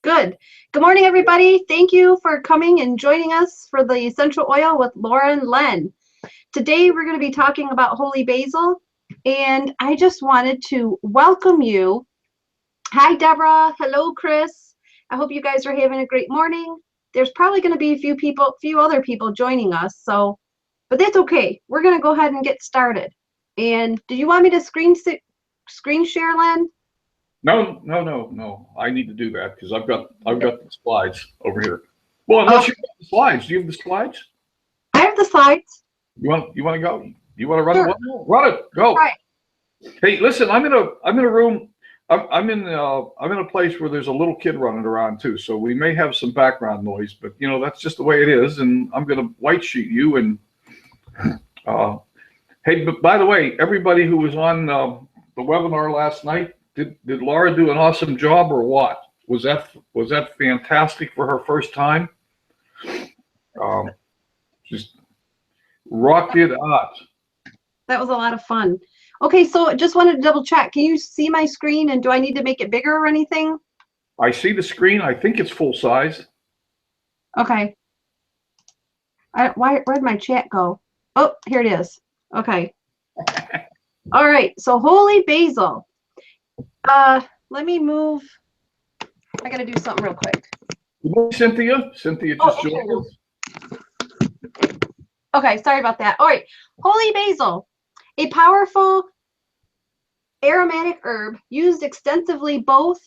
Good. Good morning, everybody. Thank you for coming and joining us for the essential oil with Laura and Len. Today, we're going to be talking about holy basil, and I just wanted to welcome you. Hi, Deborah. Hello, Chris. I hope you guys are having a great morning. There's probably going to be a few other people joining us, but that's okay. We're going to go ahead and get started. And do you want me to screen share, Len? No. I need to do that because I've got the slides over here. Well, unless you have the slides. Do you have the slides? I have the slides. You want to go? You want to run Sure. it? Run it. Go. All right. Hey, listen. I'm in a room. I'm in a place where there's a little kid running around too. So we may have some background noise, but that's just the way it is. And I'm going to white sheet you. And hey, but by the way, everybody who was on the webinar last night. Did Laura do an awesome job or what? Was that fantastic for her first time? Just rocked it out. That was a lot of fun. Okay, so just wanted to double check. Can you see my screen, and do I need to make it bigger or anything? I see the screen. I think it's full size. Okay. Where'd my chat go? Oh, here it is. Okay. All right, so holy basil. Let me move. I gotta do something real quick. Good morning, Cynthia. Cynthia just joined us. Okay, sorry about that. All right, holy basil, a powerful aromatic herb used extensively both.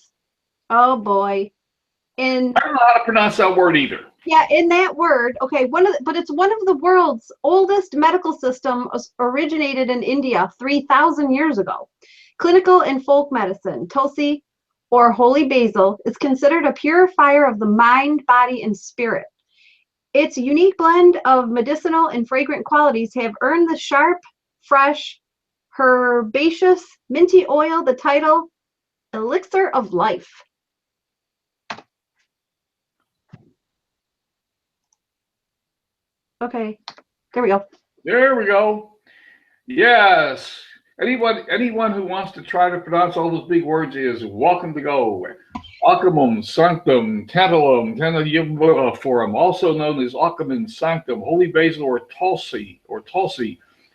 Oh boy, I don't know how to pronounce that word either. Yeah, in that word. Okay, but it's one of the world's oldest medical systems. Originated in India 3,000 years ago. Clinical and folk medicine, Tulsi or holy basil is considered a purifier of the mind, body, and spirit. Its unique blend of medicinal and fragrant qualities have earned the sharp, fresh, herbaceous, minty oil the title Elixir of Life. Okay, there we go. There we go. Yes. Anyone who wants to try to pronounce all those big words is welcome to go. Ocimum, sanctum, tantalum, tantalum, also known as ocimum sanctum, holy basil or tulsi,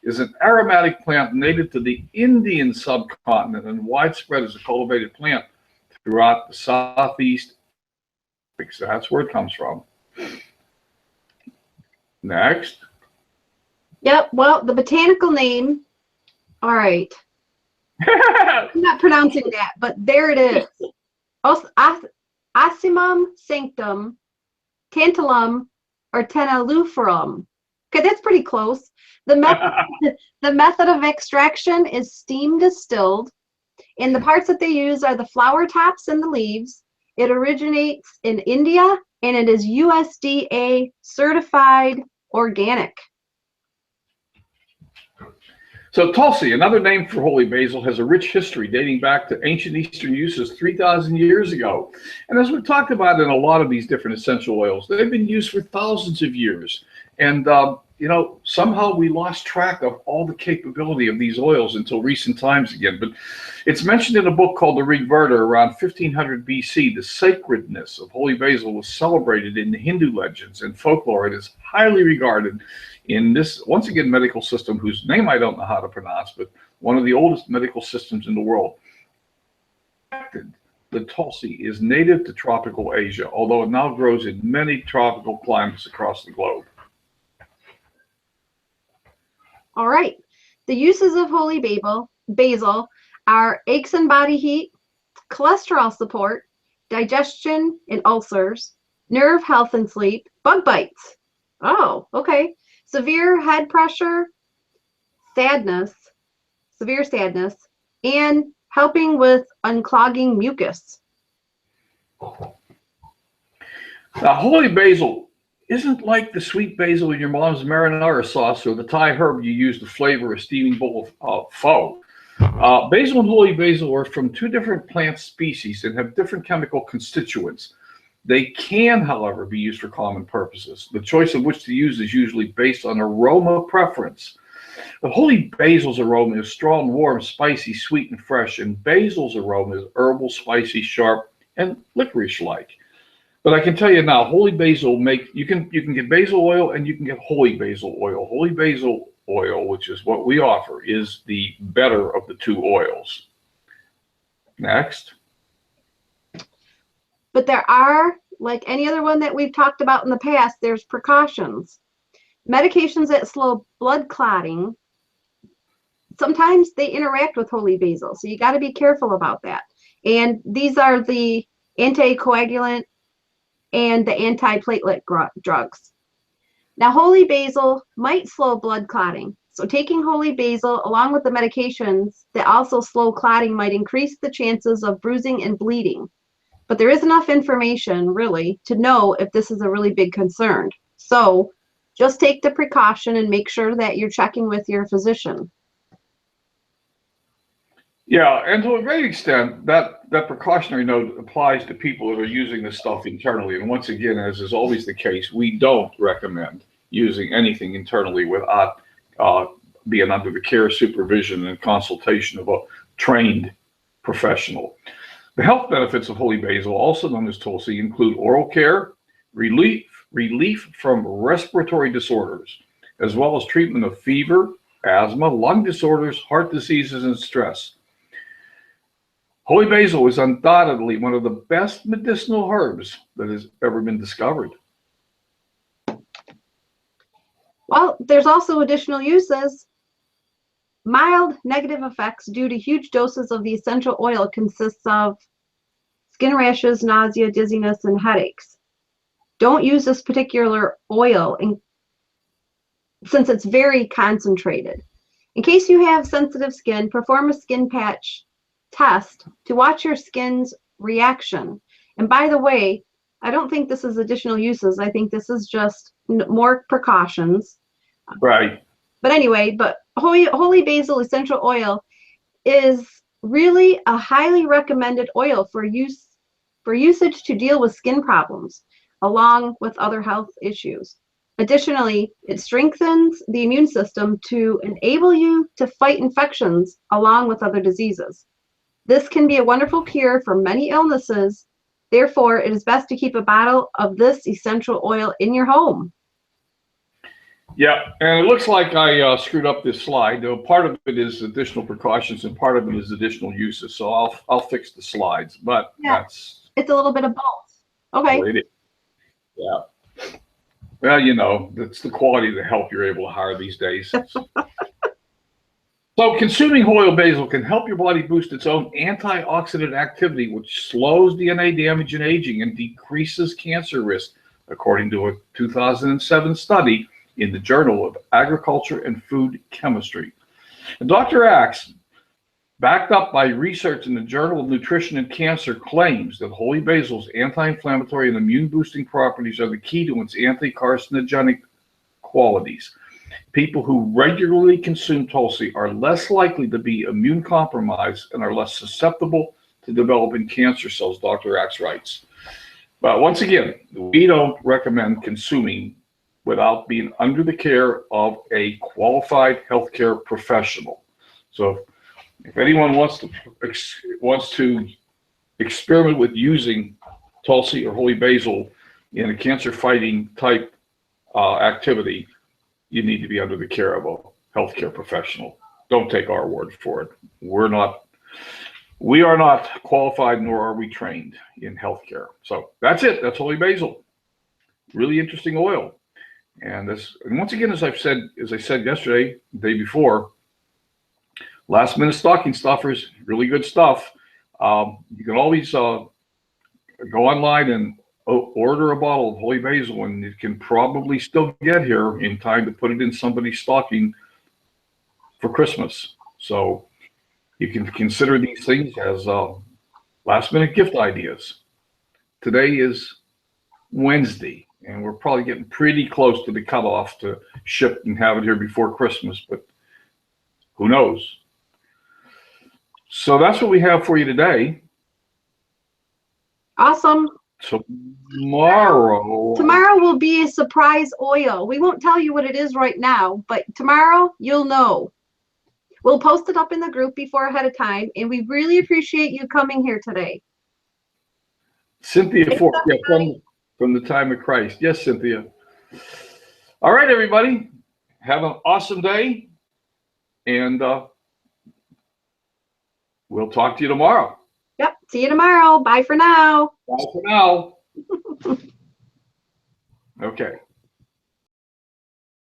is an aromatic plant native to the Indian subcontinent and widespread as a cultivated plant throughout the southeast. So that's where it comes from. Next. Yep, well, the botanical name, all right. I'm not pronouncing that, but there it is. Ocimum sanctum, tantalum, or tenaluforum. Okay, that's pretty close. The method of extraction is steam distilled, and the parts that they use are the flower tops and the leaves. It originates in India, and it is USDA certified organic. So Tulsi, another name for holy basil, has a rich history dating back to ancient Eastern uses 3,000 years ago. And as we've talked about in a lot of these different essential oils, they've been used for thousands of years. And, somehow we lost track of all the capability of these oils until recent times again. But it's mentioned in a book called the Rig Veda around 1500 BC. The sacredness of holy basil was celebrated in the Hindu legends and folklore. It is highly regarded in this, once again, medical system whose name I don't know how to pronounce, but one of the oldest medical systems in the world. The Tulsi is native to tropical Asia, although it now grows in many tropical climates across the globe. All right. The uses of holy basil are aches and body heat, cholesterol support, digestion and ulcers, nerve health and sleep, bug bites. Oh, okay. Severe head pressure, severe sadness, and helping with unclogging mucus. Now, holy basil isn't like the sweet basil in your mom's marinara sauce or the Thai herb you use to flavor a steaming bowl of pho. Basil and holy basil are from two different plant species and have different chemical constituents. They can, however, be used for common purposes. The choice of which to use is usually based on aroma preference. The holy basil's aroma is strong, warm, spicy, sweet, and fresh, and basil's aroma is herbal, spicy, sharp, and licorice-like. But I can tell you now, holy basil you can get basil oil and you can get holy basil oil. Holy basil oil, which is what we offer, is the better of the two oils. Next. But there are, like any other one that we've talked about in the past, there's precautions. Medications that slow blood clotting, sometimes they interact with holy basil, so you got to be careful about that. And these are the anticoagulant and the antiplatelet drugs. Now, holy basil might slow blood clotting. So taking holy basil along with the medications that also slow clotting might increase the chances of bruising and bleeding. But there is enough information, really, to know if this is a really big concern. So just take the precaution and make sure that you're checking with your physician. Yeah, and to a great extent, that precautionary note applies to people that are using this stuff internally. And once again, as is always the case, we don't recommend using anything internally without being under the care, supervision, and consultation of a trained professional. The health benefits of holy basil, also known as Tulsi, include oral care, relief from respiratory disorders, as well as treatment of fever, asthma, lung disorders, heart diseases, and stress. Holy basil is undoubtedly one of the best medicinal herbs that has ever been discovered. Well, there's also additional uses. Mild negative effects due to huge doses of the essential oil consists of skin rashes, nausea, dizziness, and headaches. Don't use this particular oil since it's very concentrated. In case you have sensitive skin, perform a skin patch test to watch your skin's reaction. And by the way, I don't think this is additional uses. I think this is just more precautions. Right. But anyway, holy basil essential oil is really a highly recommended oil for usage to deal with skin problems, along with other health issues. Additionally, it strengthens the immune system to enable you to fight infections along with other diseases. This can be a wonderful cure for many illnesses. Therefore, it is best to keep a bottle of this essential oil in your home. Yeah, and it looks like I screwed up this slide. Part of it is additional precautions, and part of it is additional uses. So I'll fix the slides, but yeah, it's a little bit of both. Okay. Yeah. Well, you know, that's the quality of the help you're able to hire these days. So consuming holy basil can help your body boost its own antioxidant activity, which slows DNA damage and aging and decreases cancer risk, according to a 2007 study in the Journal of Agriculture and Food Chemistry. And Dr. Axe, backed up by research in the Journal of Nutrition and Cancer, claims that holy basil's anti-inflammatory and immune-boosting properties are the key to its anti-carcinogenic qualities. People who regularly consume Tulsi are less likely to be immune compromised and are less susceptible to developing cancer cells, Dr. Axe writes. But once again, we don't recommend consuming without being under the care of a qualified healthcare professional. So if anyone wants to experiment with using Tulsi or holy basil in a cancer fighting type activity, you need to be under the care of a healthcare professional. Don't take our word for it. We are not qualified, nor are we trained in healthcare. So that's it. That's holy basil. Really interesting oil. And once again, as I said yesterday, the day before, last minute stocking stuffers, really good stuff. You can always go online and order a bottle of holy basil, and it can probably still get here in time to put it in somebody's stocking for Christmas. So you can consider these things as last minute gift ideas. Today is Wednesday, and we're probably getting pretty close to the cutoff to ship and have it here before Christmas, but who knows? So that's what we have for you today. Awesome. Tomorrow will be a surprise oil. We won't tell you what it is right now, but tomorrow you'll know. We'll post it up in the group ahead of time, and we really appreciate you coming here today. Cynthia, from the time of Christ. Yes, Cynthia. All right, everybody. Have an awesome day. And we'll talk to you tomorrow. Yep. See you tomorrow. Bye for now. Bye for now. Okay.